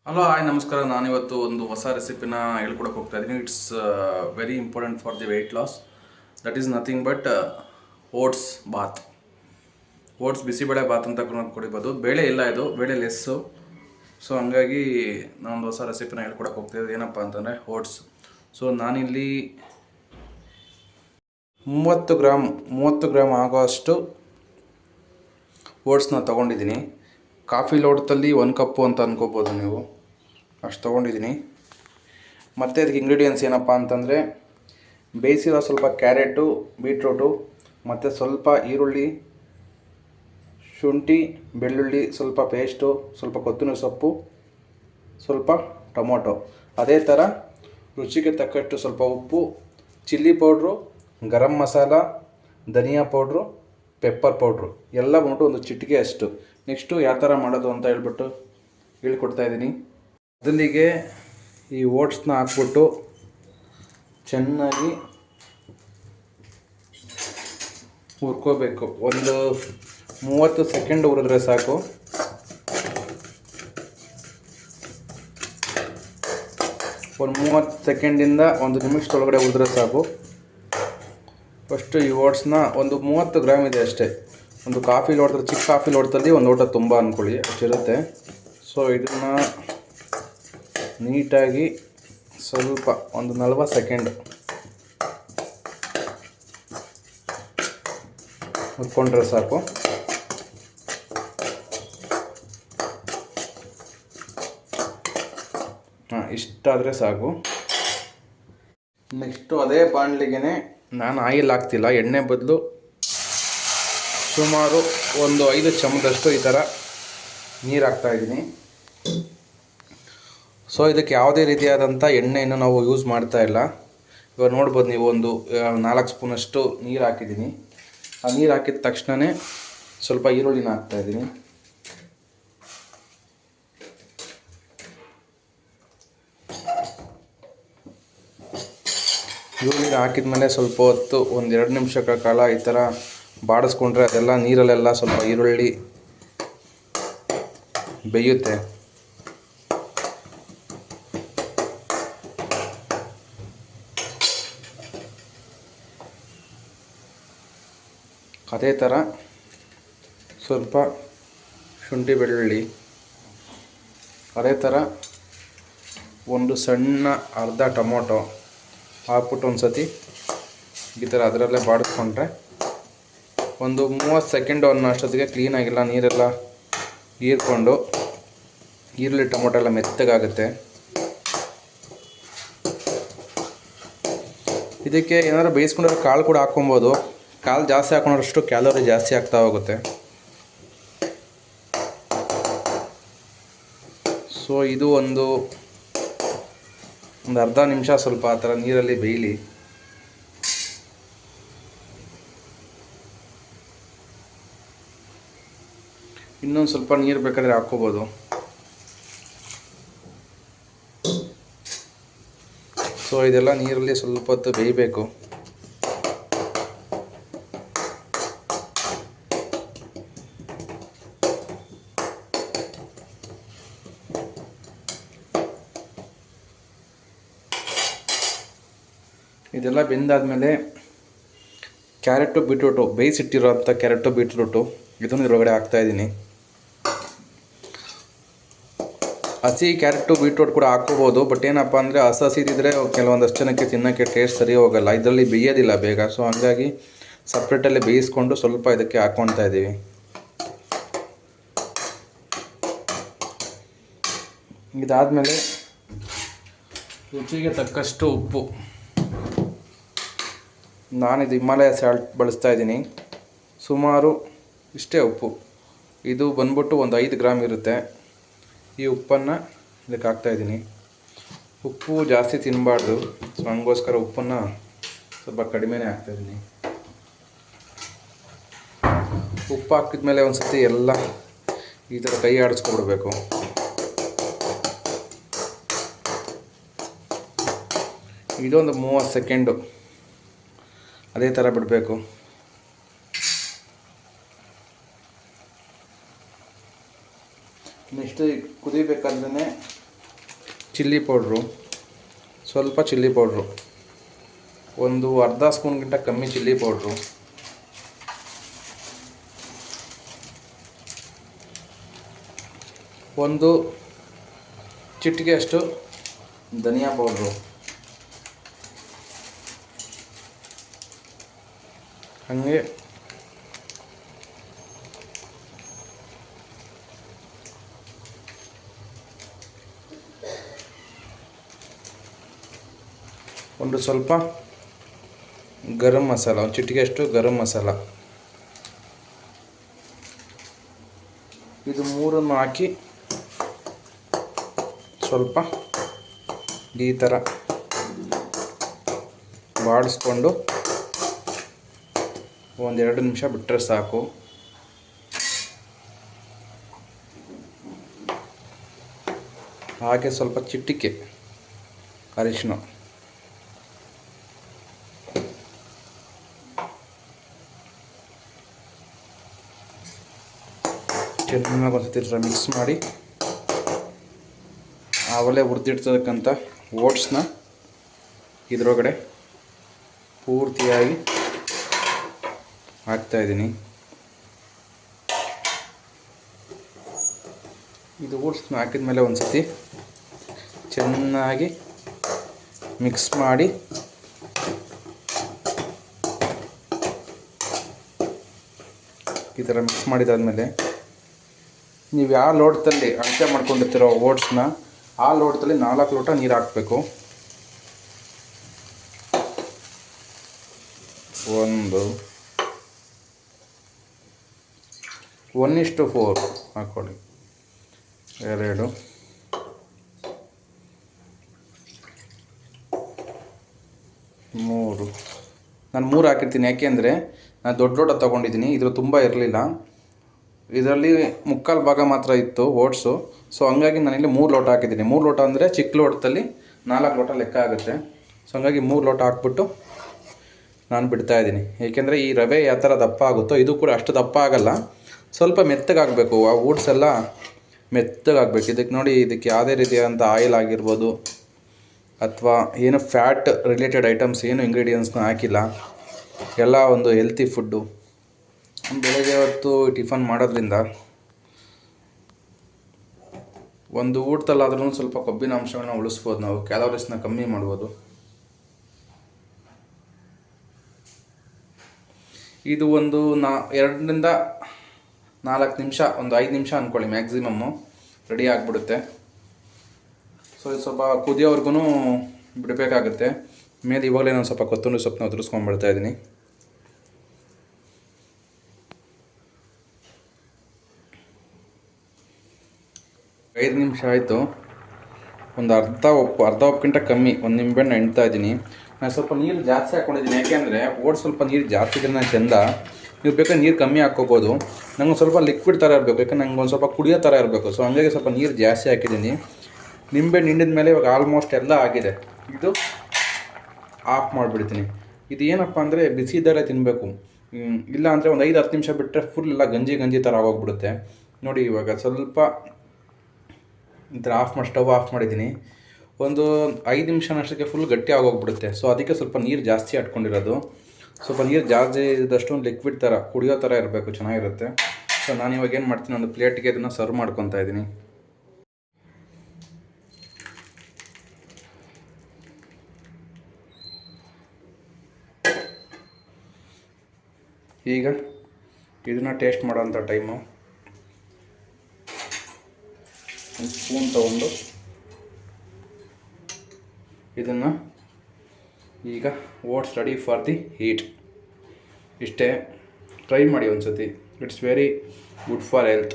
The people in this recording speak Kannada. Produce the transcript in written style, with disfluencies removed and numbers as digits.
ಹಲೋ ಹಾಯ್ ನಮಸ್ಕಾರ. ನಾನಿವತ್ತು ಒಂದು ಹೊಸ ರೆಸಿಪಿನ ಹೇಳ್ಕೊಡಕ್ಕೆ ಹೋಗ್ತಾ ಇದ್ದೀನಿ. It's very important for the weight loss. That is nothing but oats bath. Oats bisibele bath ಅಂತ ಕುಡಿಬೋದು. ಬೇಳೆ ಇಲ್ಲ, ಇದು ಬೇಳೆ ಲೆಸ್ಸು. ಸೊ ಹಂಗಾಗಿ ನಾನೊಂದು ಹೊಸ ರೆಸಿಪಿನ ಹೇಳ್ಕೊಡಕ್ಕೆ ಹೋಗ್ತಾಯಿದ್ದು. ಏನಪ್ಪ ಅಂತಂದರೆ ಓಟ್ಸ್. ಸೊ ನಾನಿಲ್ಲಿ 30 ಗ್ರಾಮ್ ಆಗೋಷ್ಟು ಓಟ್ಸ್ನ ತೊಗೊಂಡಿದ್ದೀನಿ. ಕಾಫಿ ಲೋಟದಲ್ಲಿ 1 ಕಪ್ಪು ಅಂತ ಅನ್ಕೋಬೋದು ನೀವು, ಅಷ್ಟು ತೊಗೊಂಡಿದ್ದೀನಿ. ಮತ್ತು ಅದಕ್ಕೆ ಇಂಗ್ರೀಡಿಯೆಂಟ್ಸ್ ಏನಪ್ಪ ಅಂತಂದರೆ ಬೇಯಿಸಿರೋ ಸ್ವಲ್ಪ ಕ್ಯಾರೆಟು, ಬೀಟ್ರೂಟು, ಮತ್ತು ಸ್ವಲ್ಪ ಈರುಳ್ಳಿ, ಶುಂಠಿ, ಬೆಳ್ಳುಳ್ಳಿ ಸ್ವಲ್ಪ ಪೇಸ್ಟು, ಸ್ವಲ್ಪ ಕೊತ್ತಂಬರಿ ಸೊಪ್ಪು, ಸ್ವಲ್ಪ ಟೊಮೊಟೊ. ಅದೇ ಥರ ರುಚಿಗೆ ತಕ್ಕಷ್ಟು ಸ್ವಲ್ಪ ಉಪ್ಪು, ಚಿಲ್ಲಿ ಪೌಡ್ರು, ಗರಂ ಮಸಾಲ, ಧನಿಯಾ ಪೌಡ್ರು, ಪೆಪ್ಪರ್ ಪೌಡ್ರು ಎಲ್ಲ ಬಂದ್ಬಿಟ್ಟು ಒಂದು ಚಿಟಿಕೆ ಅಷ್ಟು. ನೆಕ್ಸ್ಟು ಯಾವ ಥರ ಮಾಡೋದು ಅಂತ ಹೇಳ್ಕೊಡ್ತಾಯಿದ್ದೀನಿ. ಮೊದಲಿಗೆ ಈ ಓಟ್ಸ್ನ ಹಾಕ್ಬಿಟ್ಟು ಚೆನ್ನಾಗಿ ಹುರ್ಕೋಬೇಕು. ಒಂದು 30 ಸೆಕೆಂಡ್ ಹುರಿದ್ರೆ ಸಾಕು. ಒಂದು 30 ಸೆಕೆಂಡಿಂದ 1 ನಿಮಿಷದೊಳಗಡೆ ಹುರಿದ್ರೆ ಸಾಕು. ಫಸ್ಟು ಈ ಓಟ್ಸ್ನ ಒಂದು 30 ಗ್ರಾಮ್ ಇದೆ ಅಷ್ಟೇ. ಒಂದು ಕಾಫಿ ಲೋಟದಲ್ಲಿ, ಚಿಕ್ಕ ಕಾಫಿ ಲೋಟದಲ್ಲಿ ಒಂದು ಲೋಟ ತುಂಬ ಅಂದ್ಕೊಳ್ಳಿ, ಅಷ್ಟಿರುತ್ತೆ. ಸೊ ಇದನ್ನು ನೀಟಾಗಿ ಸ್ವಲ್ಪ ಒಂದು 40 ಸೆಕೆಂಡ್ ಹುರ್ಕೊಂಡ್ರೆ ಸಾಕು. ಇಷ್ಟಾದರೆ ಸಾಕು. ನೆಕ್ಸ್ಟು ಅದೇ ಬಾಣಲಿಗೆ ನಾನು ಆಯಿಲ್ ಹಾಕ್ತಿಲ್ಲ, ಎಣ್ಣೆ ಬದಲು ಸುಮಾರು ಒಂದು 5 ಚಮಚದಷ್ಟು ಈ ಥರ ನೀರು ಹಾಕ್ತಾಯಿದ್ದೀನಿ. ಸೊ ಇದಕ್ಕೆ ಯಾವುದೇ ರೀತಿಯಾದಂಥ ಎಣ್ಣೆಯನ್ನು ನಾವು ಯೂಸ್ ಮಾಡ್ತಾ ಇಲ್ಲ. ಇವಾಗ ನೋಡ್ಬೋದು ನೀವು, ಒಂದು 4 ಸ್ಪೂನಷ್ಟು ನೀರು ಹಾಕಿದ್ದೀನಿ. ಆ ನೀರು ಹಾಕಿದ ತಕ್ಷಣವೇ ಸ್ವಲ್ಪ ಈರುಳ್ಳಿನ ಹಾಕ್ತಾಯಿದ್ದೀನಿ. ಈರುಳ್ಳಿನ ಹಾಕಿದ ಮೇಲೆ ಸ್ವಲ್ಪ ಹೊತ್ತು, ಒಂದು 2 ನಿಮಿಷಗಳ ಕಾಲ ಈ ಥರ ಬಾಡಿಸ್ಕೊಂಡ್ರೆ ಅದೆಲ್ಲ ನೀರಲ್ಲೆಲ್ಲ ಸ್ವಲ್ಪ ಈರುಳ್ಳಿ ಬೇಯುತ್ತೆ. ಅದೇ ಥರ ಸ್ವಲ್ಪ ಶುಂಠಿ ಬೆಳ್ಳುಳ್ಳಿ, ಅದೇ ಥರ ಒಂದು ಸಣ್ಣ ಅರ್ಧ ಟೊಮೊಟೊ ಹಾಕ್ಬಿಟ್ಟು ಒಂದು ಸತಿ ಈ ಥರ ಅದರಲ್ಲೇ ಬಾಡಿಸ್ಕೊಂಡ್ರೆ ಒಂದು 30 ಸೆಕೆಂಡು ಅನ್ನೋಷ್ಟೊತ್ತಿಗೆ ಕ್ಲೀನಾಗಿಲ್ಲ ನೀರೆಲ್ಲ ಹೀರ್ಕೊಂಡು ಈರುಳ್ಳಿ ಟೊಮೊಟೊ ಎಲ್ಲ ಮೆತ್ತಗಾಗುತ್ತೆ. ಇದಕ್ಕೆ ಏನಾದರೂ ಬೇಯಿಸ್ಕೊಂಡ್ರೆ ಕಾಳು ಕೂಡ ಹಾಕ್ಕೊಬೋದು. ಕಾಳು ಜಾಸ್ತಿ ಹಾಕೊಂಡ್ರಷ್ಟು ಕ್ಯಾಲೋರಿ ಜಾಸ್ತಿ ಆಗ್ತಾ ಹೋಗುತ್ತೆ. ಸೊ ಇದು ಒಂದು ಅರ್ಧ ನಿಮಿಷ ಸ್ವಲ್ಪ ಆ ಥರ ನೀರಲ್ಲಿ ಬೇಯಲಿ. ಇನ್ನೊಂದು ಸ್ವಲ್ಪ ನೀರು ಬೇಕಾದರೆ ಹಾಕ್ಕೋಬೋದು. ಸೊ ಇದೆಲ್ಲ ನೀರಲ್ಲಿ ಸ್ವಲ್ಪ ಹೊತ್ತು ಬೇಯಬೇಕು. ಇದೆಲ್ಲ ಬೆಂದಾದಮೇಲೆ ಕ್ಯಾರೆಟು ಬೀಟ್ರೂಟು, ಬೇಯಿಸಿಟ್ಟಿರೋಂಥ ಕ್ಯಾರೆಟು ಬೀಟ್ರೂಟು ಇದನ್ನು ಇದರೊಳಗಡೆ ಹಾಕ್ತಾಯಿದ್ದೀನಿ. ಹಸಿ ಕ್ಯಾರೆಟು ಬೀಟ್ರೂಟ್ ಕೂಡ ಹಾಕ್ಕೋಬೋದು, ಬಟ್ ಏನಪ್ಪ ಅಂದರೆ ಹಸಿದಿದ್ದರೆ ಕೆಲವೊಂದಷ್ಟು ಜನಕ್ಕೆ ತಿನ್ನೋಕ್ಕೆ ಟೇಸ್ಟ್ ಸರಿ ಹೋಗೋಲ್ಲ, ಇದರಲ್ಲಿ ಬೇಯೋದಿಲ್ಲ ಬೇಗ. ಸೊ ಹಂಗಾಗಿ ಸಪ್ರೇಟಲ್ಲಿ ಬೇಯಿಸ್ಕೊಂಡು ಸ್ವಲ್ಪ ಇದಕ್ಕೆ ಹಾಕ್ಕೊಳ್ತಾ ಇದ್ದೀವಿ. ಇದಾದಮೇಲೆ ರುಚಿಗೆ ತಕ್ಕಷ್ಟು ಉಪ್ಪು. ನಾನಿದು ಹಿಮಾಲಯ ಸಾಲ್ಟ್ ಬಳಸ್ತಾ ಇದ್ದೀನಿ. ಸುಮಾರು ಇಷ್ಟೇ ಉಪ್ಪು. ಇದು ಬಂದ್ಬಿಟ್ಟು ಒಂದು 5 ಗ್ರಾಮ್ ಇರುತ್ತೆ. ಈ ಉಪ್ಪನ್ನು ಇದಕ್ಕೆ ಹಾಕ್ತಾಯಿದ್ದೀನಿ. ಉಪ್ಪು ಜಾಸ್ತಿ ತಿನ್ನಬಾರ್ದು, ಸೊ ಹಂಗೋಸ್ಕರ ಉಪ್ಪನ್ನು ಸ್ವಲ್ಪ ಕಡಿಮೆನೇ ಹಾಕ್ತಾಯಿದ್ದೀನಿ. ಉಪ್ಪು ಹಾಕಿದ್ಮೇಲೆ ಒಂದು ಸತಿ ಎಲ್ಲ ಈ ಥರ ಕೈ ಆಡಿಸ್ಕೊಬಿಡ್ಬೇಕು. ಇದೊಂದು 30 ಸೆಕೆಂಡು ಅದೇ ಥರ ಬಿಡಬೇಕು. ನೆಕ್ಸ್ಟ್ ಕುದಿಬೇಕಾದ್ರೆ ಚಿಲ್ಲಿ ಪೌಡ್ರು, ಸ್ವಲ್ಪ ಚಿಲ್ಲಿ ಪೌಡ್ರು, ಒಂದು ಅರ್ಧ ಸ್ಪೂನ್ಗಿಂತ ಕಮ್ಮಿ ಚಿಲ್ಲಿ ಪೌಡ್ರು, ಒಂದು ಚಿಟಿಕೆಯಷ್ಟು ಧನಿಯಾ ಪೌಡ್ರು, ಹಾಗೆ ಒಂದು ಸ್ವಲ್ಪ ಗರಂ ಮಸಾಲ, ಒಂದು ಚಿಟಿಕೆಯಷ್ಟು ಗರಂ ಮಸಾಲ. ಇದು ಮೂರನ್ನು ಹಾಕಿ ಸ್ವಲ್ಪ ಈ ಥರ ಬಾಡಿಸ್ಕೊಂಡು ಒಂದೆರಡು ನಿಮಿಷ ಬಿಟ್ಟರೆ ಸಾಕು. ಹಾಗೆ ಸ್ವಲ್ಪ ಚಿಟಿಕೆ ಅರಿಶಿನ, ಚೆನ್ನಾಗಿ ಒಂದ್ಸತಿ ಮಿಕ್ಸ್ ಮಾಡಿ ಆವಲೇ ಹುರಿದಿಡ್ತಕ್ಕಂಥ ಓಟ್ಸ್ನ ಇದರೊಳಗಡೆ ಪೂರ್ತಿಯಾಗಿ ಹಾಕ್ತಾಯಿದ್ದೀನಿ. ಇದು ಓಟ್ಸ್ನ ಹಾಕಿದ ಮೇಲೆ ಒಂದ್ಸತಿ ಚೆನ್ನಾಗಿ ಮಿಕ್ಸ್ ಮಾಡಿ ಈ ಥರ ಮಿಕ್ಸ್ ಮಾಡಿದಾದ್ಮೇಲೆ ನೀವು ಯಾವ ಲೋಟದಲ್ಲಿ ಅಳತೆ ಮಾಡ್ಕೊಂಡಿರ್ತೀರೋ ಓಟ್ಸ್ನ ಆ ಲೋಟದಲ್ಲಿ 4 ಲೋಟ ನೀರು ಹಾಕಬೇಕು. 1:4 ಹಾಕ್ಕೊಳ್ಳಿ. 2, 3. ನಾನು 3 ಹಾಕಿರ್ತೀನಿ, ಯಾಕೆಂದರೆ ನಾನು ದೊಡ್ಡ ಲೋಟ ತೊಗೊಂಡಿದ್ದೀನಿ. ಇದ್ರ ತುಂಬ ಇರಲಿಲ್ಲ, ಇದರಲ್ಲಿ 3/4 ಭಾಗ ಮಾತ್ರ ಇತ್ತು ಓಟ್ಸು. ಸೊ ಹಂಗಾಗಿ ನಾನಿಲ್ಲಿ 3 ಲೋಟ ಹಾಕಿದ್ದೀನಿ. 3 ಲೋಟ ಅಂದರೆ ಚಿಕ್ಕ ಲೋಟದಲ್ಲಿ 4 ಲೋಟ ಲೆಕ್ಕ ಆಗುತ್ತೆ. ಸೊ ಹಂಗಾಗಿ 3 ಲೋಟ ಹಾಕ್ಬಿಟ್ಟು ನಾನು ಬಿಡ್ತಾಯಿದ್ದೀನಿ. ಏಕೆಂದರೆ ಈ ರವೆ ಯಾವ ಥರ ದಪ್ಪ ಆಗುತ್ತೋ ಇದು ಕೂಡ ಅಷ್ಟು ದಪ್ಪ ಆಗಲ್ಲ, ಸ್ವಲ್ಪ ಮೆತ್ತಗಾಗಬೇಕು. ಆ ಓಟ್ಸ್ ಎಲ್ಲ ಮೆತ್ತಗಾಗಬೇಕು. ಇದಕ್ಕೆ ನೋಡಿ, ಇದಕ್ಕೆ ಯಾವುದೇ ರೀತಿಯಾದಂಥ ಆಯಿಲ್ ಆಗಿರ್ಬೋದು ಅಥವಾ ಏನು ಫ್ಯಾಟ್ ರಿಲೇಟೆಡ್ ಐಟಮ್ಸ್ ಏನು ಇಂಗ್ರೀಡಿಯೆಂಟ್ಸ್ನ ಹಾಕಿಲ್ಲ. ಎಲ್ಲ ಒಂದು ಹೆಲ್ತಿ ಫುಡ್ಡು. ಬೆಳಗ್ಗೆ ಹೊತ್ತು ಟಿಫನ್ ಮಾಡೋದ್ರಿಂದ ಒಂದು ಊಟದಲ್ಲಾದ್ರೂ ಸ್ವಲ್ಪ ಕೊಬ್ಬಿನ ಅಂಶಗಳನ್ನ ಉಳಿಸ್ಬೋದು, ನಾವು ಕ್ಯಾಲೋರೀಸ್ನ ಕಮ್ಮಿ ಮಾಡ್ಬೋದು. ಇದು ಒಂದು 2ರಿಂದ 4 ನಿಮಿಷ, ಒಂದು 5 ನಿಮಿಷ ಅಂದ್ಕೊಳ್ಳಿ ಮ್ಯಾಕ್ಸಿಮಮ್ಮು, ರೆಡಿ ಆಗಿಬಿಡುತ್ತೆ. ಸೊ ಇದು ಸ್ವಲ್ಪ ಕುದಿಯೋವರೆಗೂ ಬಿಡಬೇಕಾಗುತ್ತೆ. ಮೇಲೆ ಇವಾಗಲೇ ನಾನು ಸ್ವಲ್ಪ ಕೊತ್ತಂಬರಿ ಸೊಪ್ಪನ್ನ ಉದುರಿಸ್ಕೊಂಡ್ಬಿಡ್ತಾ ಇದ್ದೀನಿ. ಐದು ನಿಮಿಷ ಆಯಿತು. ಒಂದು ಅರ್ಧ ಒಪ್ಪಿಗಿಂತ ಕಮ್ಮಿ, ಒಂದು ನಿಂಬೆಹಣ್ಣು ಹಿಂಡ್ತಾ ಇದ್ದೀನಿ. ನಾನು ಸ್ವಲ್ಪ ನೀರು ಜಾಸ್ತಿ ಹಾಕ್ಕೊಂಡಿದ್ದೀನಿ, ಯಾಕೆಂದರೆ ಓಟ್ಸ್ ಸ್ವಲ್ಪ ನೀರು ಜಾಸ್ತಿ ಇದ್ರೆ ಚೆಂದ. ನೀವು ಬೇಕಾದ್ರೆ ನೀರು ಕಮ್ಮಿ ಹಾಕ್ಕೋಬೋದು. ನಂಗೆ ಸ್ವಲ್ಪ ಲಿಕ್ವಿಡ್ ಥರ ಇರಬೇಕು, ಯಾಕಂದ್ರೆ ನಂಗೆ ಒಂದು ಸ್ವಲ್ಪ ಕುಡಿಯೋ ಥರ ಇರಬೇಕು. ಸೊ ಹಂಗಾಗಿ ಸ್ವಲ್ಪ ನೀರು ಜಾಸ್ತಿ ಹಾಕಿದ್ದೀನಿ. ನಿಂಬೆಹಣ್ಣು ಹಿಂಡಿದ ಮೇಲೆ ಇವಾಗ ಆಲ್ಮೋಸ್ಟ್ ಎಲ್ಲ ಆಗಿದೆ. ಇದು ಆಫ್ ಮಾಡಿಬಿಡ್ತೀನಿ. ಇದು ಏನಪ್ಪ ಅಂದರೆ ಬಿಸಿ ಇದ್ದರೆ ತಿನ್ನಬೇಕು, ಇಲ್ಲ ಅಂದರೆ ಒಂದು 5-10 ನಿಮಿಷ ಬಿಟ್ಟರೆ ಫುಲ್ ಎಲ್ಲ ಗಂಜಿ ಥರ ಆಗೋಗ್ಬಿಡುತ್ತೆ. ನೋಡಿ ಇವಾಗ ಸ್ವಲ್ಪ ಈ ಥರ ಸ್ಟವ್ ಆಫ್ ಮಾಡಿದ್ದೀನಿ. ಒಂದು 5 ನಿಮಿಷನಷ್ಟಕ್ಕೆ ಫುಲ್ ಗಟ್ಟಿ ಆಗೋಗ್ಬಿಡುತ್ತೆ. ಸೊ ಅದಕ್ಕೆ ಸ್ವಲ್ಪ ನೀರು ಜಾಸ್ತಿ ಹಾಕ್ಕೊಂಡಿರೋದು. ಸ್ವಲ್ಪ ನೀರು ಜಾಸ್ತಿ ಇದ್ದಷ್ಟು ಲಿಕ್ವಿಡ್ ಥರ ಕುಡಿಯೋ ಥರ ಇರಬೇಕು, ಚೆನ್ನಾಗಿರುತ್ತೆ. ಸೊ ನಾನು ಇವಾಗ ಏನು ಮಾಡ್ತೀನಿ, ಒಂದು ಪ್ಲೇಟ್ಗೆ ಇದನ್ನು ಸರ್ವ್ ಮಾಡ್ಕೊತಾ ಇದ್ದೀನಿ. ಈಗ ಇದನ್ನು ಟೇಸ್ಟ್ ಮಾಡೋವಂಥ ಟೈಮು. ಒಂದು ಸ್ಪೂನ್ ತೊಗೊಂಡು ಇದನ್ನು ಈಗ oats ready for the heat. ಇಷ್ಟೇ, ಟ್ರೈ ಮಾಡಿ ಒಂದು ಸತಿ. It's very good for health.